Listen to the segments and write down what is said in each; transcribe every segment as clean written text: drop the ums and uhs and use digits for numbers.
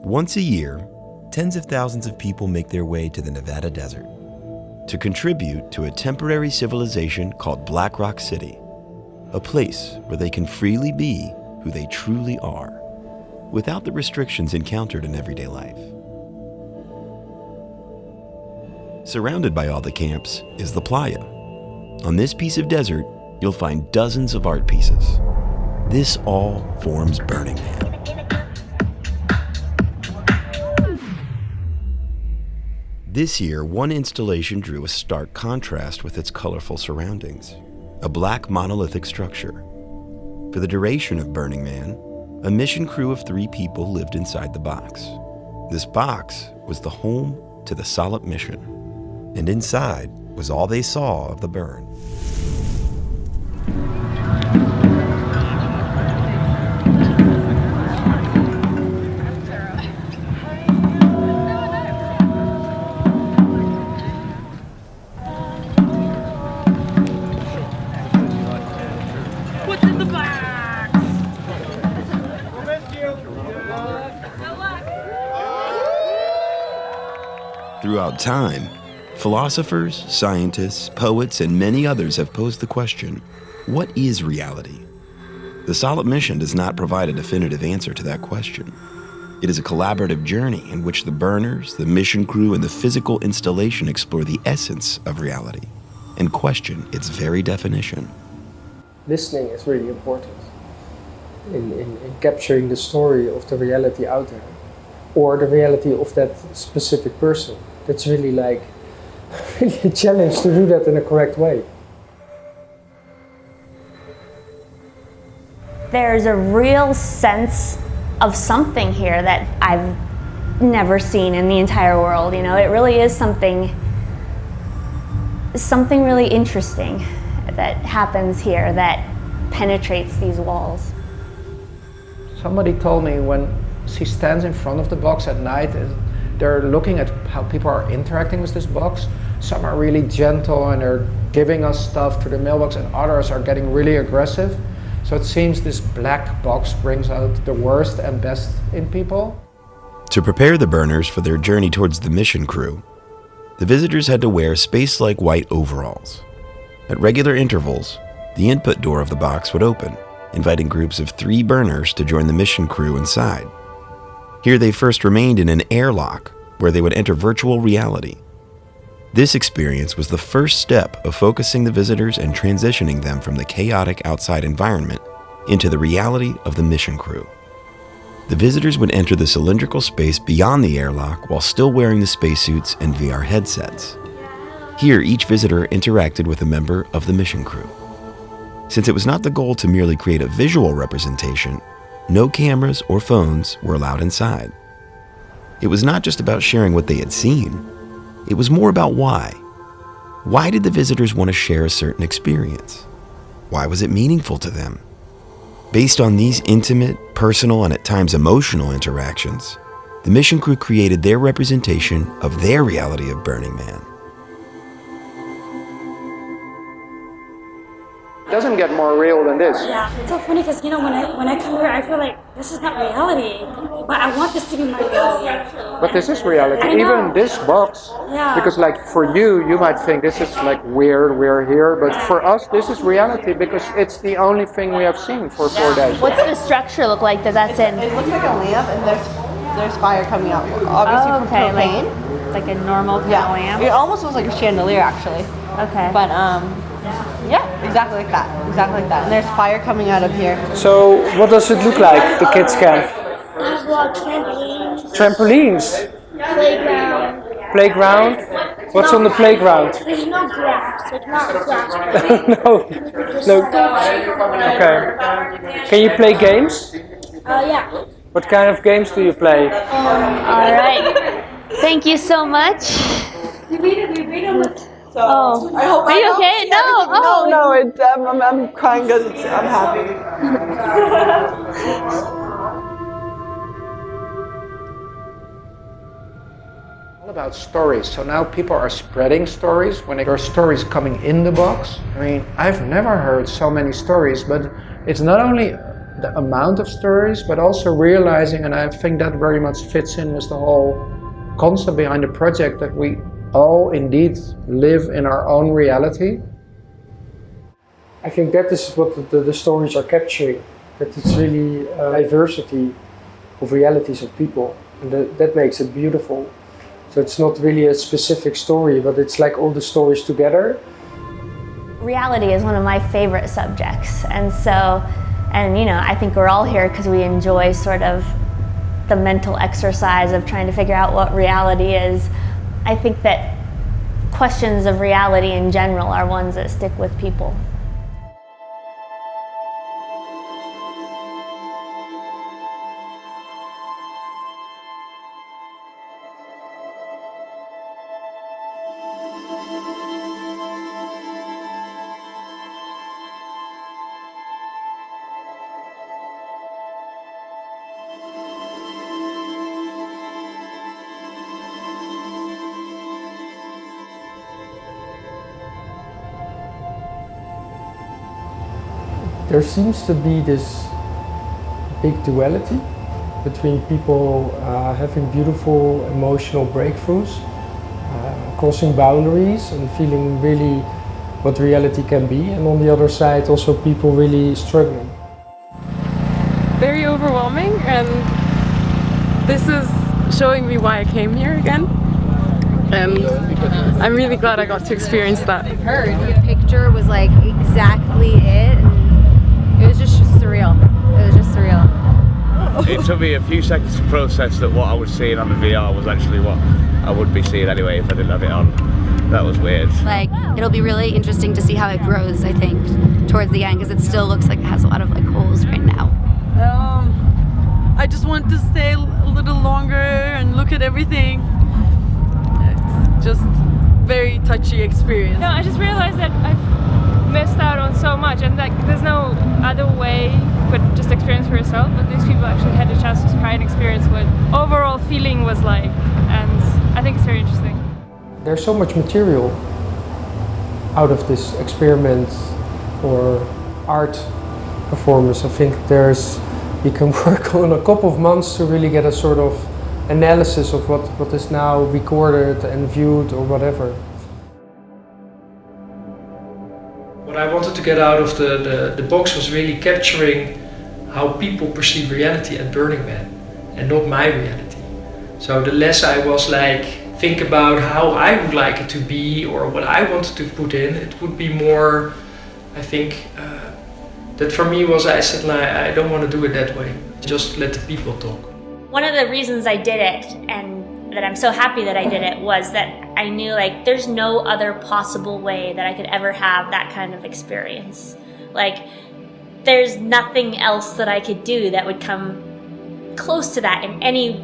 Once a year, tens of thousands of people make their way to the Nevada desert to contribute to a temporary civilization called Black Rock City, a place where they can freely be who they truly are, without the restrictions encountered in everyday life. Surrounded by all the camps is the playa. On this piece of desert, you'll find dozens of art pieces. This all forms Burning Man. This year, one installation drew a stark contrast with its colorful surroundings, a black monolithic structure. For the duration of Burning Man, a mission crew of 3 people lived inside the box. This box was the home to the Solipmission, and inside was all they saw of the burn. Throughout time, philosophers, scientists, poets, and many others have posed the question, what is reality? The Solipmission does not provide a definitive answer to that question. It is a collaborative journey in which the burners, the mission crew, and the physical installation explore the essence of reality and question its very definition. Listening is really important in capturing the story of the reality out there, or the reality of that specific person. That's really like really a challenge to do that in a correct way. There's a real sense of something here that I've never seen in the entire world. You know, it really is something really interesting that happens here that penetrates these walls. Somebody told me when she stands in front of the box at night, they're looking at how people are interacting with this box. Some are really gentle and they're giving us stuff to the mailbox, and others are getting really aggressive. So it seems this black box brings out the worst and best in people. To prepare the burners for their journey towards the mission crew, the visitors had to wear space-like white overalls. At regular intervals, the input door of the box would open, inviting groups of 3 burners to join the mission crew inside. Here they first remained in an airlock where they would enter virtual reality. This experience was the first step of focusing the visitors and transitioning them from the chaotic outside environment into the reality of the mission crew. The visitors would enter the cylindrical space beyond the airlock while still wearing the spacesuits and VR headsets. Here, each visitor interacted with a member of the mission crew. Since it was not the goal to merely create a visual representation, no cameras or phones were allowed inside. It was not just about sharing what they had seen. It was more about why. Why did the visitors want to share a certain experience? Why was it meaningful to them? Based on these intimate, personal, and at times emotional interactions, the mission crew created their representation of their reality of Burning Man. It doesn't get more real than this. Yeah, it's so funny because, you know, when I come here, I feel like this is not reality, but I want this to be my reality. But this is reality. Even this box, Yeah. because like for you might think this is like weird, we're here, but for us this is reality because it's the only thing we have seen for 4 days. What's the structure look like that's in? It looks like a lamp, and there's fire coming out, obviously from propane. Like a normal kind of lamp? It almost looks like a chandelier, actually. Okay. But yeah, exactly like that. Exactly like that. And there's fire coming out of here. So what does it look like, the kids camp? There's a lot of trampolines, Trampolines? playground. Playground? What's on the playground? There's no grass, like not grass. No. Okay. Can you play games? Yeah. What kind of games do you play? All right. Thank you so much. We made them. Oh, I hope are you okay? No. Oh. No, I'm crying because I'm happy. All about stories. So now people are spreading stories when there are stories coming in the box. I mean, I've never heard so many stories, but it's not only the amount of stories, but also realizing, and I think that very much fits in with the whole concept behind the project, that we all indeed live in our own reality. I think that is what the stories are capturing, that it's really a diversity of realities of people, and that makes it beautiful. So it's not really a specific story, but it's like all the stories together. Reality is one of my favorite subjects, and you know, I think we're all here because we enjoy sort of the mental exercise of trying to figure out what reality is. I think that questions of reality in general are ones that stick with people. There seems to be this big duality between people having beautiful emotional breakthroughs, crossing boundaries and feeling really what reality can be, and on the other side also people really struggling. Very overwhelming, and this is showing me why I came here again. And I'm really glad I got to experience that. The picture was like exactly it. It was just surreal. It was just surreal. It took me a few seconds to process that what I was seeing on the VR was actually what I would be seeing anyway if I didn't have it on. That was weird. Like, it'll be really interesting to see how it grows, I think, towards the end, because it still looks like it has a lot of like holes right now. I just want to stay a little longer and look at everything. It's just very touchy experience. No, I just realized that I've missed out on so much, and like there's no other way but just experience for yourself. But these people actually had the chance to try and experience what overall feeling was like, and I think it's very interesting. There's so much material out of this experiment or art performance. I think you can work on a couple of months to really get a sort of analysis of what is now recorded and viewed or whatever. What I wanted to get out of the box was really capturing how people perceive reality at Burning Man and not my reality. So the less I was like, think about how I would like it to be or what I wanted to put in, it would be more, I think, that for me was, I said, I don't want to do it that way. Just let the people talk. One of the reasons I did it, and that I'm so happy that I did it, was that I knew like there's no other possible way that I could ever have that kind of experience. Like there's nothing else that I could do that would come close to that in any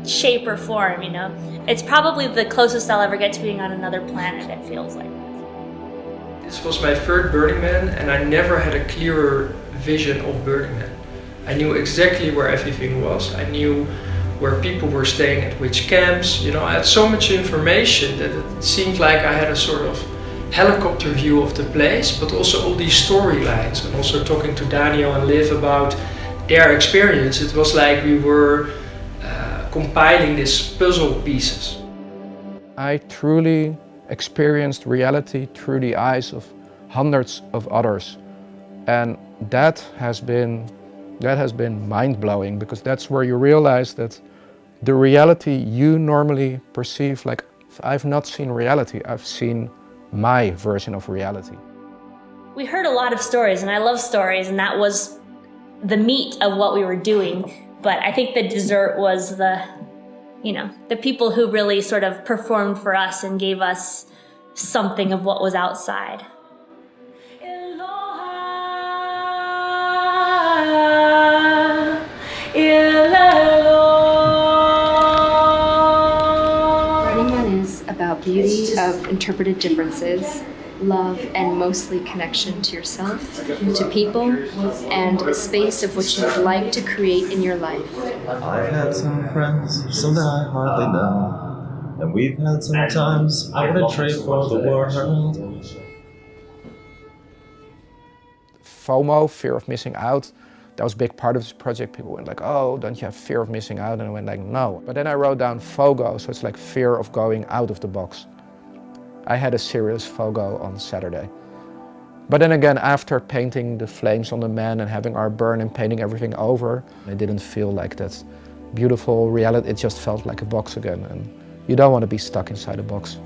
shape or form, you know? It's probably the closest I'll ever get to being on another planet, it feels like. This was my third Burning Man, and I never had a clearer vision of Burning Man. I knew exactly where everything was. I knew where people were staying at which camps. You know, I had so much information that it seemed like I had a sort of helicopter view of the place, but also all these storylines, and also talking to Daniel and Liv about their experience. It was like we were compiling these puzzle pieces. I truly experienced reality through the eyes of hundreds of others, and that has been mind-blowing, because that's where you realize that the reality you normally perceive, like I've not seen reality, I've seen my version of reality. We heard a lot of stories, and I love stories, and that was the meat of what we were doing. But I think the dessert was the people who really sort of performed for us and gave us something of what was outside. Burning Man is about beauty of interpreted differences, love, and mostly connection to yourself, to people, and a space of which you'd like to create in your life. I've had some friends, some that I hardly know, and we've had some times I would trade for the world. FOMO, fear of missing out, That was a big part of this project. People went like, oh, don't you have fear of missing out? And I went like, no. But then I wrote down FOGO, so it's like fear of going out of the box. I had a serious FOGO on Saturday. But then again, after painting the flames on the man and having our burn and painting everything over, it didn't feel like that beautiful reality. It just felt like a box again, and you don't want to be stuck inside a box.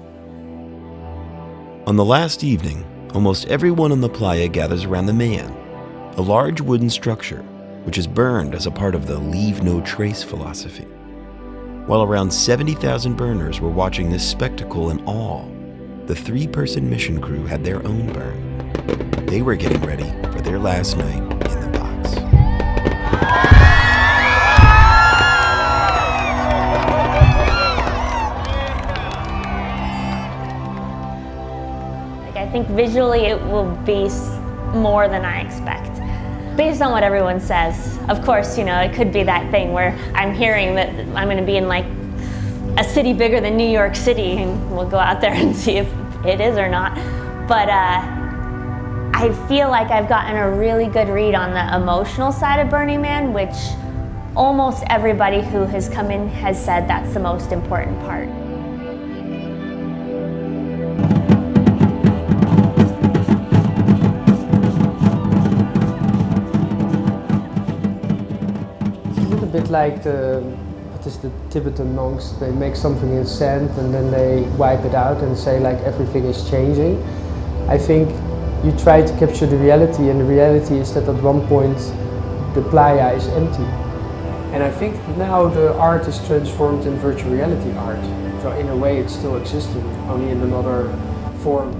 On the last evening, almost everyone on the playa gathers around the man, a large wooden structure which is burned as a part of the leave no trace philosophy. While around 70,000 burners were watching this spectacle in awe, the 3-person mission crew had their own burn. They were getting ready for their last night in the box. I think visually it will be more than I expect. Based on what everyone says, of course, you know, it could be that thing where I'm hearing that I'm going to be in like a city bigger than New York City, and we'll go out there and see if it is or not. But I feel like I've gotten a really good read on the emotional side of Burning Man, which almost everybody who has come in has said that's the most important part. Like the Tibetan monks, they make something in sand and then they wipe it out and say like everything is changing. I think you try to capture the reality, and the reality is that at one point the playa is empty. And I think now the art is transformed in virtual reality art. So in a way it's still existing, only in another form.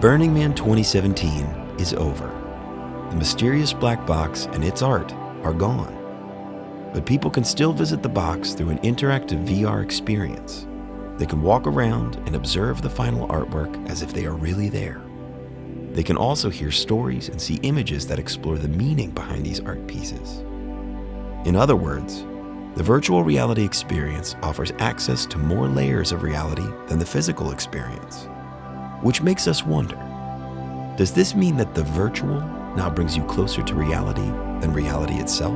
Burning Man 2017 is over. The mysterious black box and its art are gone. But people can still visit the box through an interactive VR experience. They can walk around and observe the final artwork as if they are really there. They can also hear stories and see images that explore the meaning behind these art pieces. In other words, the virtual reality experience offers access to more layers of reality than the physical experience, which makes us wonder, does this mean that the virtual now brings you closer to reality than reality itself?